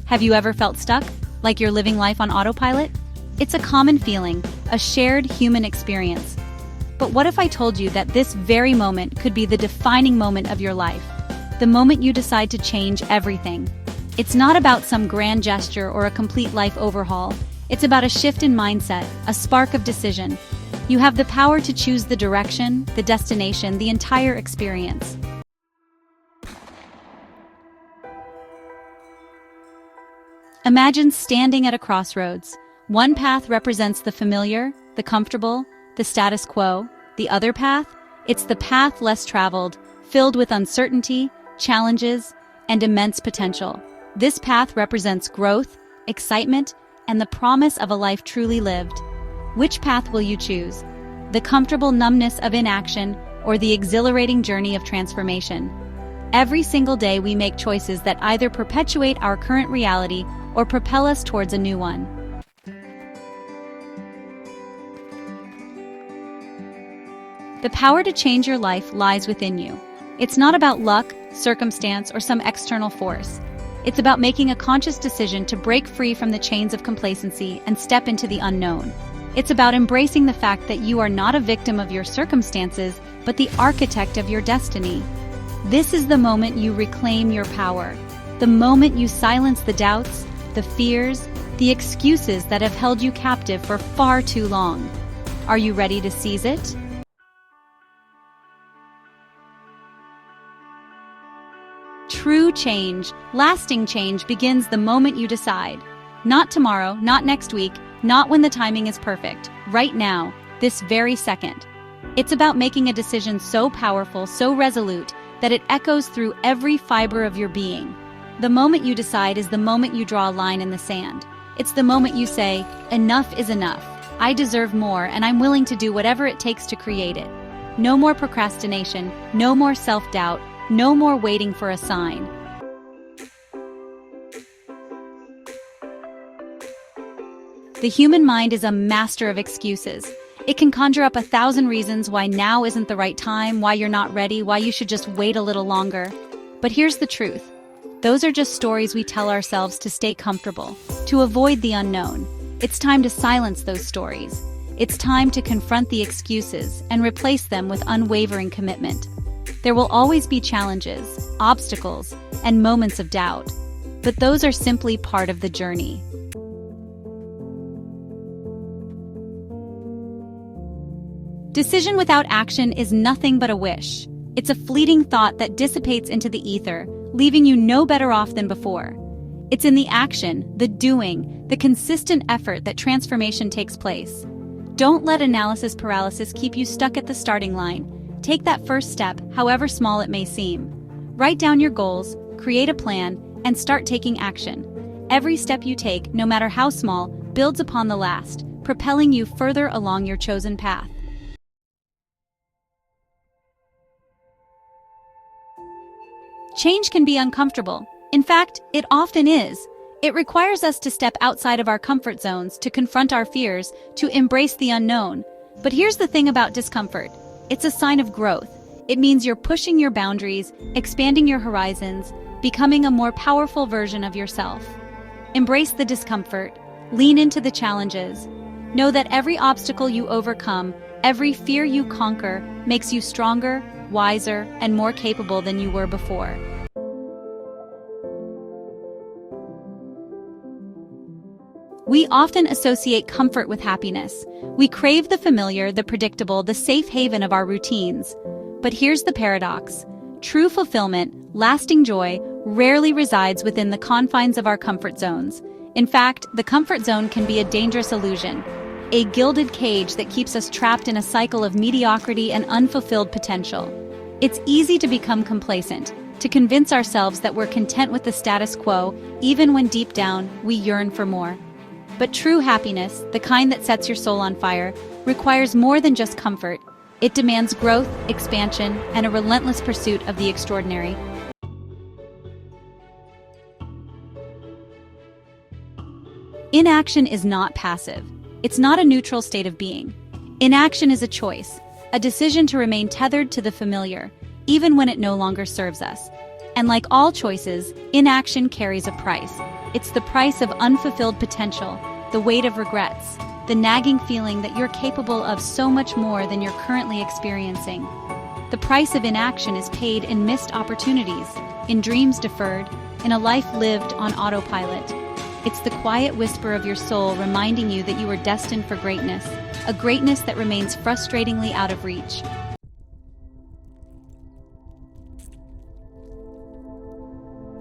Have you ever felt stuck, like you're living life on autopilot? It's a common feeling, a shared human experience. But what if I told you that this very moment could be the defining moment of your life? The moment you decide to change everything. It's not about some grand gesture or a complete life overhaul. It's about a shift in mindset, a spark of decision. You have the power to choose the direction, the destination, the entire experience. Imagine standing at a crossroads. One path represents the familiar, the comfortable, the status quo. The other path? It's the path less traveled, filled with uncertainty, challenges, and immense potential. This path represents growth, excitement, and the promise of a life truly lived. Which path will you choose? The comfortable numbness of inaction or the exhilarating journey of transformation? Every single day we make choices that either perpetuate our current reality or propel us towards a new one. The power to change your life lies within you. It's not about luck, circumstance, or some external force. It's about making a conscious decision to break free from the chains of complacency and step into the unknown. It's about embracing the fact that you are not a victim of your circumstances, but the architect of your destiny. This is the moment you reclaim your power. The moment you silence the doubts, the fears, the excuses that have held you captive for far too long. Are you ready to seize it? True change, lasting change begins the moment you decide. Not tomorrow, not next week, not when the timing is perfect. Right now, this very second. It's about making a decision so powerful, so resolute, that it echoes through every fiber of your being. The moment you decide is the moment you draw a line in the sand. It's the moment you say, enough is enough. I deserve more, and I'm willing to do whatever it takes to create it. No more procrastination, no more self-doubt, no more waiting for a sign. The human mind is a master of excuses. It can conjure up 1,000 reasons why now isn't the right time, why you're not ready, why you should just wait a little longer. But here's the truth. Those are just stories we tell ourselves to stay comfortable, to avoid the unknown. It's time to silence those stories. It's time to confront the excuses and replace them with unwavering commitment. There will always be challenges, obstacles, and moments of doubt, but those are simply part of the journey. Decision without action is nothing but a wish. It's a fleeting thought that dissipates into the ether, leaving you no better off than before. It's in the action, the doing, the consistent effort that transformation takes place. Don't let analysis paralysis keep you stuck at the starting line. Take that first step, however small it may seem. Write down your goals, create a plan, and start taking action. Every step you take, no matter how small, builds upon the last, propelling you further along your chosen path. Change can be uncomfortable. In fact, it often is. It requires us to step outside of our comfort zones, to confront our fears, to embrace the unknown. But here's the thing about discomfort. It's a sign of growth. It means you're pushing your boundaries, expanding your horizons, becoming a more powerful version of yourself. Embrace the discomfort. Lean into the challenges. Know that every obstacle you overcome, every fear you conquer, makes you stronger, wiser, and more capable than you were before. We often associate comfort with happiness. We crave the familiar, the predictable, the safe haven of our routines. But here's the paradox. True fulfillment, lasting joy, rarely resides within the confines of our comfort zones. In fact, the comfort zone can be a dangerous illusion, a gilded cage that keeps us trapped in a cycle of mediocrity and unfulfilled potential. It's easy to become complacent, to convince ourselves that we're content with the status quo, even when deep down we yearn for more. But true happiness, the kind that sets your soul on fire, requires more than just comfort. It demands growth, expansion, and a relentless pursuit of the extraordinary. Inaction is not passive. It's not a neutral state of being. Inaction is a choice, a decision to remain tethered to the familiar, even when it no longer serves us. And like all choices, inaction carries a price. It's the price of unfulfilled potential, the weight of regrets, the nagging feeling that you're capable of so much more than you're currently experiencing. The price of inaction is paid in missed opportunities, in dreams deferred, in a life lived on autopilot. It's the quiet whisper of your soul reminding you that you are destined for greatness, a greatness that remains frustratingly out of reach.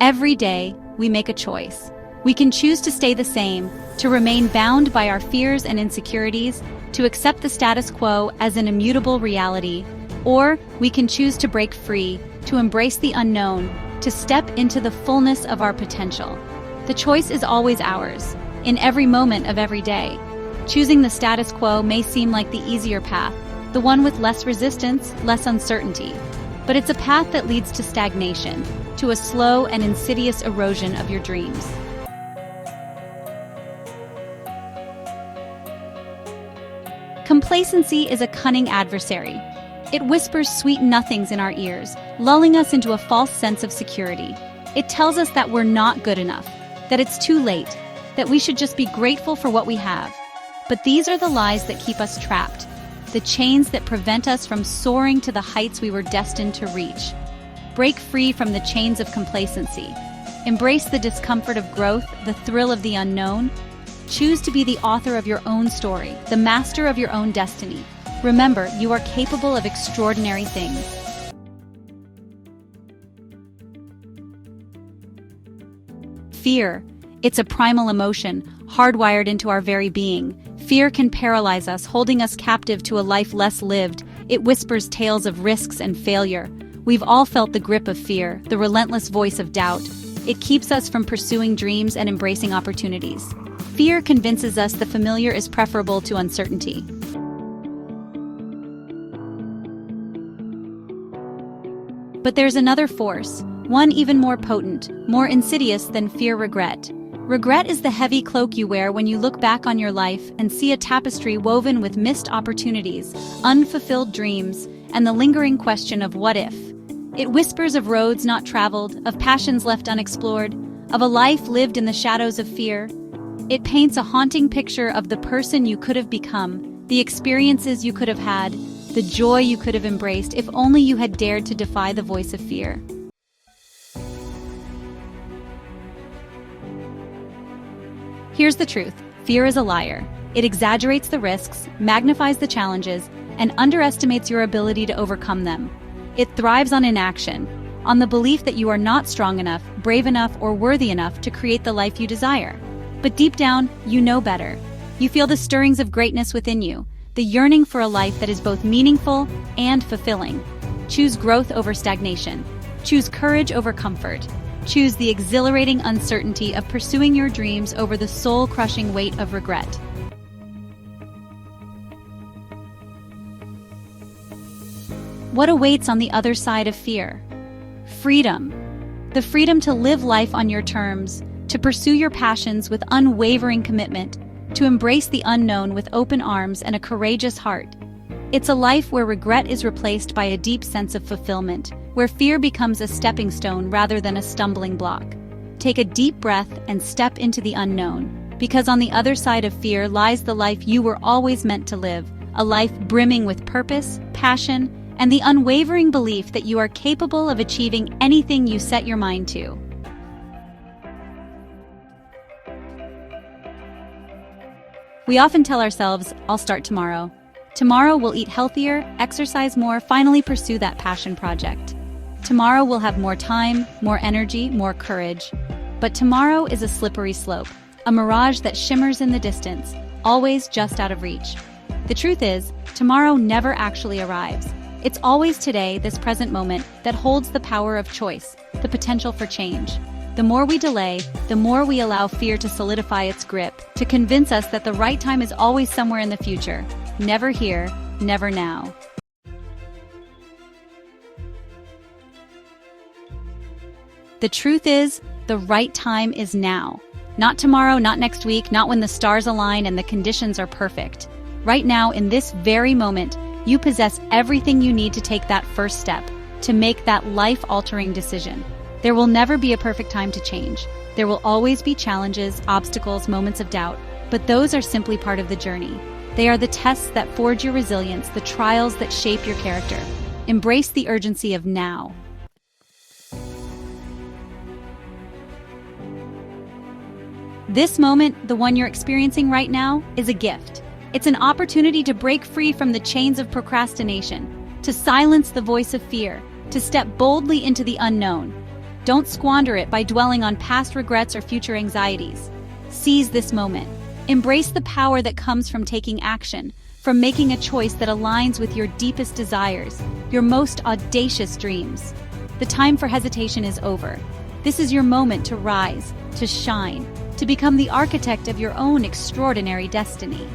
Every day, we make a choice. We can choose to stay the same, to remain bound by our fears and insecurities, to accept the status quo as an immutable reality, or we can choose to break free, to embrace the unknown, to step into the fullness of our potential. The choice is always ours, in every moment of every day. Choosing the status quo may seem like the easier path, the one with less resistance, less uncertainty. But it's a path that leads to stagnation, to a slow and insidious erosion of your dreams. Complacency is a cunning adversary. It whispers sweet nothings in our ears, lulling us into a false sense of security. It tells us that we're not good enough, that it's too late, that we should just be grateful for what we have. But these are the lies that keep us trapped, the chains that prevent us from soaring to the heights we were destined to reach. Break free from the chains of complacency. Embrace the discomfort of growth, the thrill of the unknown. Choose to be the author of your own story, the master of your own destiny. Remember, you are capable of extraordinary things. Fear. It's a primal emotion, hardwired into our very being. Fear can paralyze us, holding us captive to a life less lived. It whispers tales of risks and failure. We've all felt the grip of fear, the relentless voice of doubt. It keeps us from pursuing dreams and embracing opportunities. Fear convinces us the familiar is preferable to uncertainty. But there's another force, one even more potent, more insidious than fear: regret. Regret is the heavy cloak you wear when you look back on your life and see a tapestry woven with missed opportunities, unfulfilled dreams, and the lingering question of what if. It whispers of roads not traveled, of passions left unexplored, of a life lived in the shadows of fear. It paints a haunting picture of the person you could have become, the experiences you could have had, the joy you could have embraced if only you had dared to defy the voice of fear. Here's the truth. Fear is a liar. It exaggerates the risks, magnifies the challenges, and underestimates your ability to overcome them. It thrives on inaction, on the belief that you are not strong enough, brave enough, or worthy enough to create the life you desire. But deep down, you know better. You feel the stirrings of greatness within you, the yearning for a life that is both meaningful and fulfilling. Choose growth over stagnation. Choose courage over comfort. Choose the exhilarating uncertainty of pursuing your dreams over the soul-crushing weight of regret. What awaits on the other side of fear? Freedom. The freedom to live life on your terms, to pursue your passions with unwavering commitment, to embrace the unknown with open arms and a courageous heart. It's a life where regret is replaced by a deep sense of fulfillment, where fear becomes a stepping stone rather than a stumbling block. Take a deep breath and step into the unknown, because on the other side of fear lies the life you were always meant to live, a life brimming with purpose, passion, and the unwavering belief that you are capable of achieving anything you set your mind to. We often tell ourselves, I'll start tomorrow. Tomorrow we'll eat healthier, exercise more, finally pursue that passion project. Tomorrow we'll have more time, more energy, more courage. But tomorrow is a slippery slope, a mirage that shimmers in the distance, always just out of reach. The truth is, tomorrow never actually arrives. It's always today, this present moment, that holds the power of choice, the potential for change. The more we delay, the more we allow fear to solidify its grip, to convince us that the right time is always somewhere in the future. Never here, never now. The truth is, the right time is now. Not tomorrow, not next week, not when the stars align and the conditions are perfect. Right now, in this very moment, you possess everything you need to take that first step, to make that life-altering decision. There will never be a perfect time to change. There will always be challenges, obstacles, moments of doubt, but those are simply part of the journey. They are the tests that forge your resilience, the trials that shape your character. Embrace the urgency of now. This moment, the one you're experiencing right now, is a gift. It's an opportunity to break free from the chains of procrastination, to silence the voice of fear, to step boldly into the unknown. Don't squander it by dwelling on past regrets or future anxieties. Seize this moment. Embrace the power that comes from taking action, from making a choice that aligns with your deepest desires, your most audacious dreams. The time for hesitation is over. This is your moment to rise, to shine, to become the architect of your own extraordinary destiny.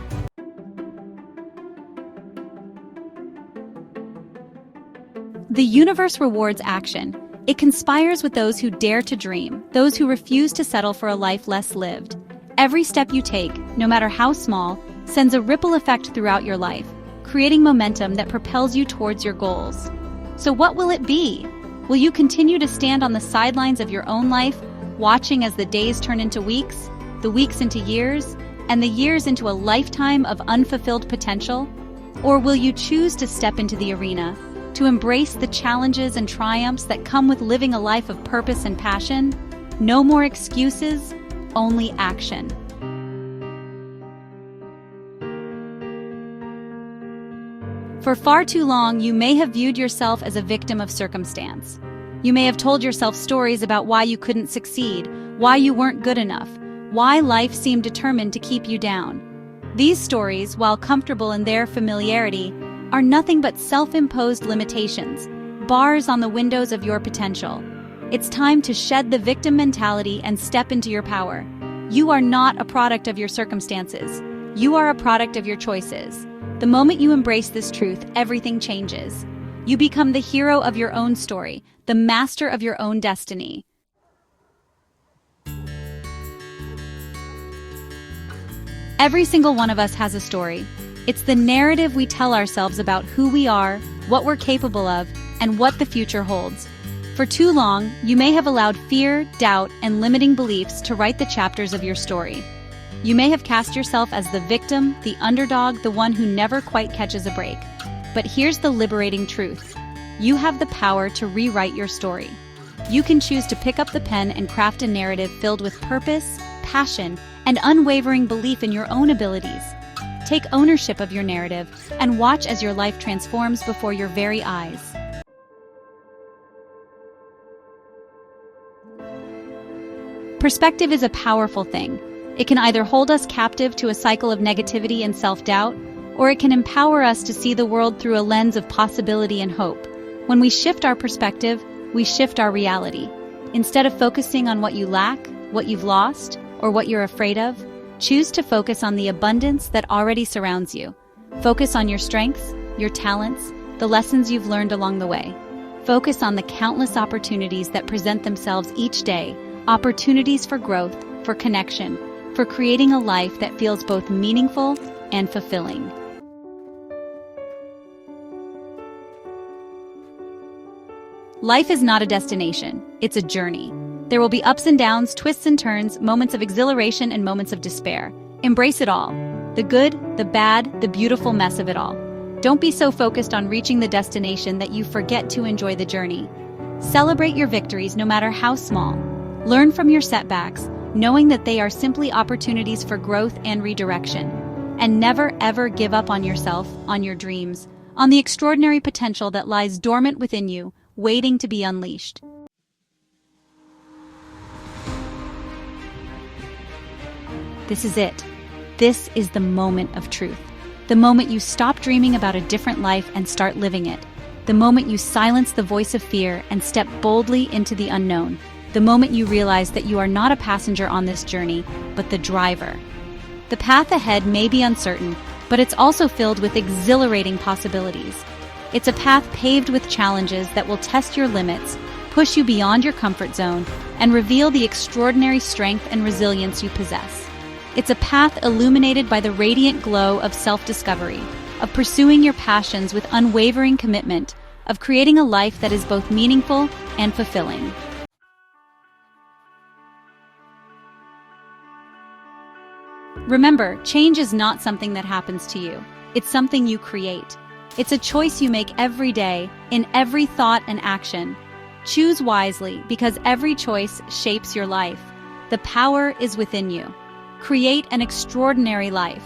The universe rewards action. It conspires with those who dare to dream, those who refuse to settle for a life less lived. Every step you take, no matter how small, sends a ripple effect throughout your life, creating momentum that propels you towards your goals. So what will it be? Will you continue to stand on the sidelines of your own life, watching as the days turn into weeks, the weeks into years, and the years into a lifetime of unfulfilled potential? Or will you choose to step into the arena, to embrace the challenges and triumphs that come with living a life of purpose and passion? No more excuses, only action. For far too long, you may have viewed yourself as a victim of circumstance. You may have told yourself stories about why you couldn't succeed, why you weren't good enough, why life seemed determined to keep you down. These stories, while comfortable in their familiarity, are nothing but self-imposed limitations, bars on the windows of your potential. It's time to shed the victim mentality and step into your power. You are not a product of your circumstances. You are a product of your choices. The moment you embrace this truth, everything changes. You become the hero of your own story, the master of your own destiny. Every single one of us has a story. It's the narrative we tell ourselves about who we are, what we're capable of, and what the future holds. For too long, you may have allowed fear, doubt, and limiting beliefs to write the chapters of your story. You may have cast yourself as the victim, the underdog, the one who never quite catches a break. But here's the liberating truth. You have the power to rewrite your story. You can choose to pick up the pen and craft a narrative filled with purpose, passion, and unwavering belief in your own abilities. Take ownership of your narrative and watch as your life transforms before your very eyes. Perspective is a powerful thing. It can either hold us captive to a cycle of negativity and self-doubt, or it can empower us to see the world through a lens of possibility and hope. When we shift our perspective, we shift our reality. Instead of focusing on what you lack, what you've lost, or what you're afraid of, choose to focus on the abundance that already surrounds you. Focus on your strengths, your talents, the lessons you've learned along the way. Focus on the countless opportunities that present themselves each day, opportunities for growth, for connection, for creating a life that feels both meaningful and fulfilling. Life is not a destination, it's a journey. There will be ups and downs, twists and turns, moments of exhilaration and moments of despair. Embrace it all. The good, the bad, the beautiful mess of it all. Don't be so focused on reaching the destination that you forget to enjoy the journey. Celebrate your victories no matter how small. Learn from your setbacks, knowing that they are simply opportunities for growth and redirection. And never ever give up on yourself, on your dreams, on the extraordinary potential that lies dormant within you, waiting to be unleashed. This is it. This is the moment of truth. The moment you stop dreaming about a different life and start living it. The moment you silence the voice of fear and step boldly into the unknown. The moment you realize that you are not a passenger on this journey, but the driver. The path ahead may be uncertain, but it's also filled with exhilarating possibilities. It's a path paved with challenges that will test your limits, push you beyond your comfort zone, and reveal the extraordinary strength and resilience you possess. It's a path illuminated by the radiant glow of self-discovery, of pursuing your passions with unwavering commitment, of creating a life that is both meaningful and fulfilling. Remember, change is not something that happens to you. It's something you create. It's a choice you make every day, in every thought and action. Choose wisely, because every choice shapes your life. The power is within you. Create an extraordinary life.